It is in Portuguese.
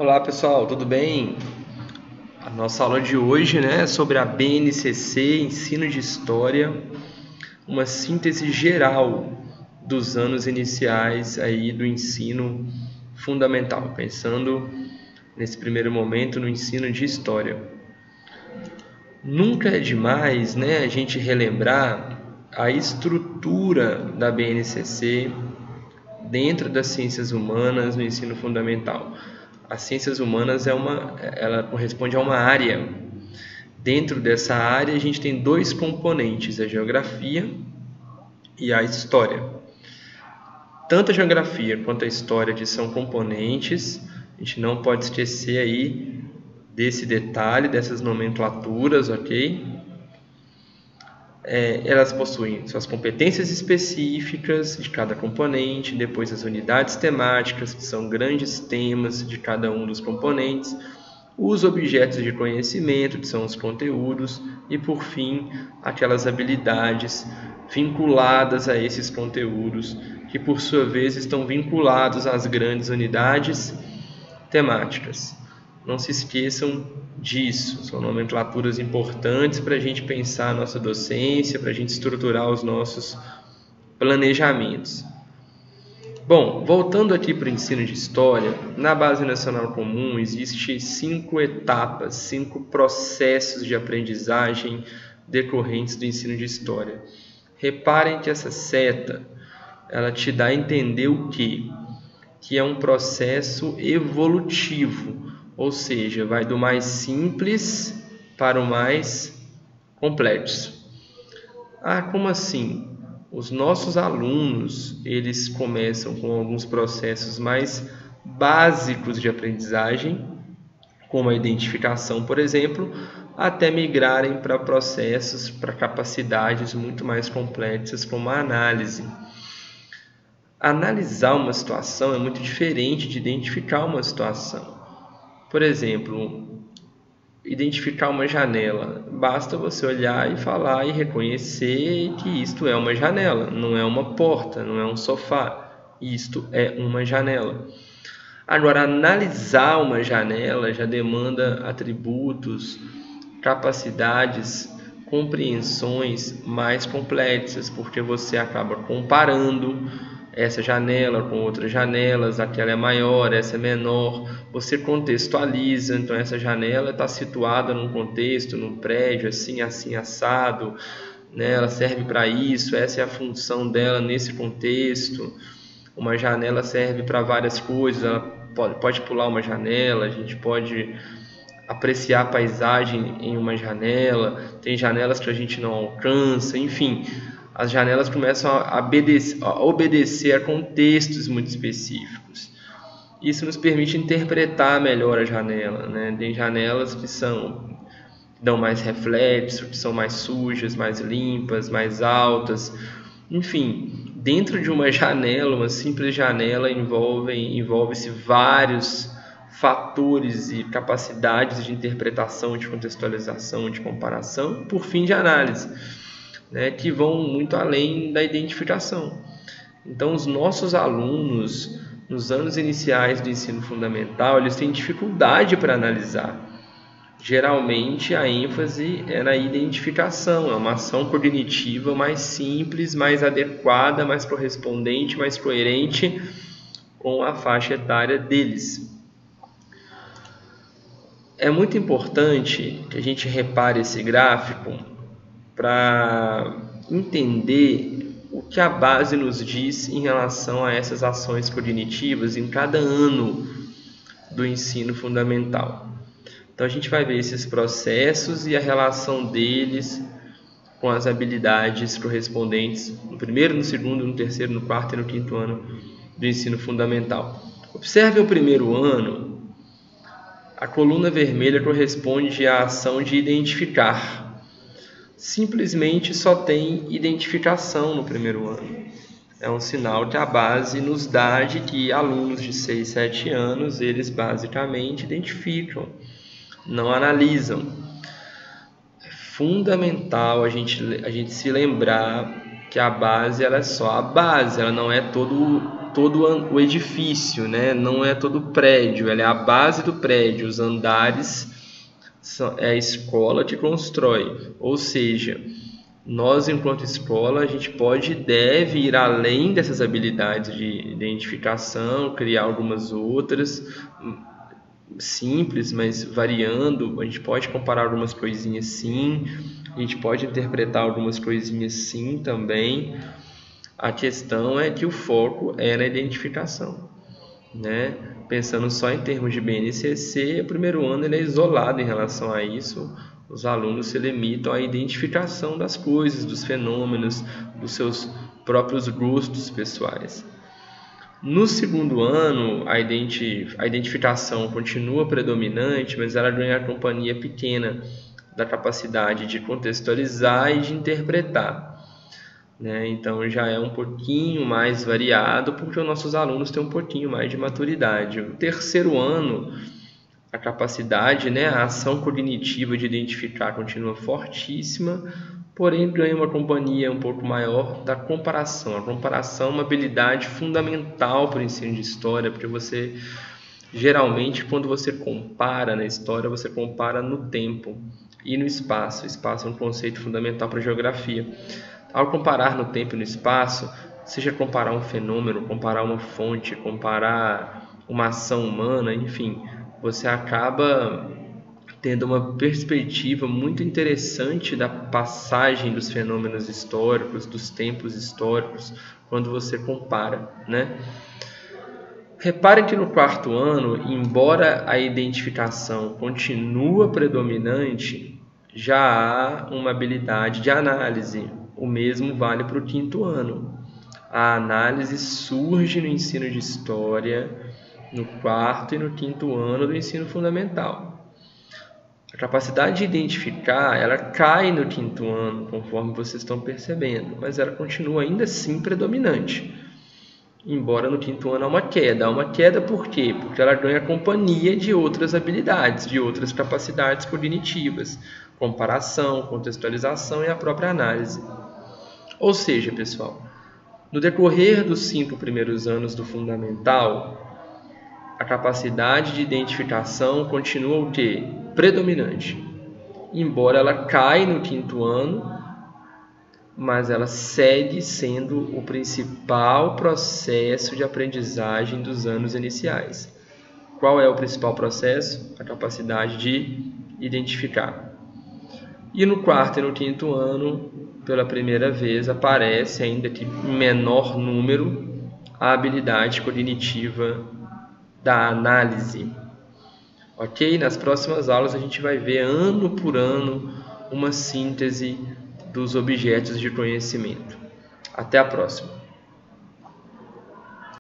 Olá pessoal, tudo bem? A nossa aula de hoje, é sobre a BNCC, Ensino de História, uma síntese geral dos anos iniciais aí do ensino fundamental, pensando nesse primeiro momento no ensino de História. Nunca é demais, a gente relembrar a estrutura da BNCC dentro das ciências humanas no ensino fundamental. As ciências humanas ela corresponde a uma área. Dentro dessa área a gente tem dois componentes, a geografia e a história. Tanto a geografia quanto a história são componentes, a gente não pode esquecer aí desse detalhe, dessas nomenclaturas, ok? Elas possuem suas competências específicas de cada componente, depois as unidades temáticas, que são grandes temas de cada um dos componentes, os objetos de conhecimento, que são os conteúdos, e por fim, aquelas habilidades vinculadas a esses conteúdos, que por sua vez estão vinculados às grandes unidades temáticas. Não se esqueçam disso, são nomenclaturas importantes para a gente pensar a nossa docência, para a gente estruturar os nossos planejamentos. Bom, voltando aqui para o ensino de História, na Base Nacional Comum existem 5 etapas, 5 processos de aprendizagem decorrentes do ensino de História. Reparem que essa seta, ela te dá a entender o quê? Que é um processo evolutivo, ou seja, vai do mais simples para o mais complexo. Como assim? Os nossos alunos, eles começam com alguns processos mais básicos de aprendizagem, como a identificação, por exemplo, até migrarem para processos, para capacidades muito mais complexas, como a análise. Analisar uma situação é muito diferente de identificar uma situação. Por exemplo, identificar uma janela. Basta você olhar e falar e reconhecer que isto é uma janela, não é uma porta, não é um sofá. Isto é uma janela. Agora, analisar uma janela já demanda atributos, capacidades, compreensões mais complexas, porque você acaba comparando essa janela com outras janelas, aquela é maior, essa é menor, você contextualiza, então essa janela está situada num contexto, num prédio, assim, assado, ela serve para isso, essa é a função dela nesse contexto. Uma janela serve para várias coisas, ela pode pular uma janela, a gente pode apreciar a paisagem em uma janela, tem janelas que a gente não alcança, enfim, as janelas começam a obedecer a contextos muito específicos. Isso nos permite interpretar melhor a janela, Tem janelas que dão mais reflexo, que são mais sujas, mais limpas, mais altas. Enfim, dentro de uma janela, uma simples janela, envolve-se vários fatores e capacidades de interpretação, de contextualização, de comparação, por fim de análise, que vão muito além da identificação. Então, os nossos alunos, nos anos iniciais do ensino fundamental, eles têm dificuldade para analisar. Geralmente, a ênfase é na identificação, é uma ação cognitiva mais simples, mais adequada, mais correspondente, mais coerente com a faixa etária deles. É muito importante que a gente repare esse gráfico para entender o que a base nos diz em relação a essas ações cognitivas em cada ano do ensino fundamental. Então a gente vai ver esses processos e a relação deles com as habilidades correspondentes no primeiro, no segundo, no terceiro, no quarto e no quinto ano do ensino fundamental. Observe o primeiro ano. A coluna vermelha corresponde à ação de identificar. Simplesmente só tem identificação no primeiro ano. É um sinal que a base nos dá de que alunos de 6, 7 anos, eles basicamente identificam, não analisam. É fundamental a gente se lembrar que a base ela é só a base, ela não é todo o edifício, né? Não é todo o prédio, ela é a base do prédio, os andares é a escola que constrói, ou seja, nós enquanto escola a gente pode e deve ir além dessas habilidades de identificação, criar algumas outras simples, mas variando. A gente pode comparar algumas coisinhas sim, a gente pode interpretar algumas coisinhas sim também. A questão é que o foco é na identificação, né? Pensando só em termos de BNCC, o primeiro ano ele é isolado em relação a isso. Os alunos se limitam à identificação das coisas, dos fenômenos, dos seus próprios gostos pessoais. No segundo ano, a identificação continua predominante, mas ela ganha a companhia pequena da capacidade de contextualizar e de interpretar, né? Então já é um pouquinho mais variado, porque os nossos alunos têm um pouquinho mais de maturidade. No terceiro ano, a capacidade, né, a ação cognitiva de identificar continua fortíssima, porém ganha uma companhia um pouco maior da comparação. A comparação é uma habilidade fundamental para o ensino de história, porque você, geralmente, quando você compara na história, você compara no tempo e no espaço. O espaço é um conceito fundamental para a geografia. Ao comparar no tempo e no espaço, seja comparar um fenômeno, comparar uma fonte, comparar uma ação humana, enfim, você acaba tendo uma perspectiva muito interessante da passagem dos fenômenos históricos, dos tempos históricos, quando você compara, né? Reparem que no quarto ano, embora a identificação continua predominante, já há uma habilidade de análise. O mesmo vale para o quinto ano. A análise surge no ensino de história, no quarto e no quinto ano do ensino fundamental. A capacidade de identificar, ela cai no quinto ano, conforme vocês estão percebendo, mas ela continua ainda assim predominante. Embora no quinto ano há uma queda. Há uma queda por quê? Porque ela ganha companhia de outras habilidades, de outras capacidades cognitivas, comparação, contextualização e a própria análise. Ou seja, pessoal, no decorrer dos 5 primeiros anos do fundamental, a capacidade de identificação continua o quê? Predominante. Embora ela caia no quinto ano, mas ela segue sendo o principal processo de aprendizagem dos anos iniciais. Qual é o principal processo? A capacidade de identificar. E no quarto e no quinto ano, pela primeira vez, aparece, ainda que em menor número, a habilidade cognitiva da análise. Ok? Nas próximas aulas a gente vai ver ano por ano uma síntese dos objetos de conhecimento. Até a próxima!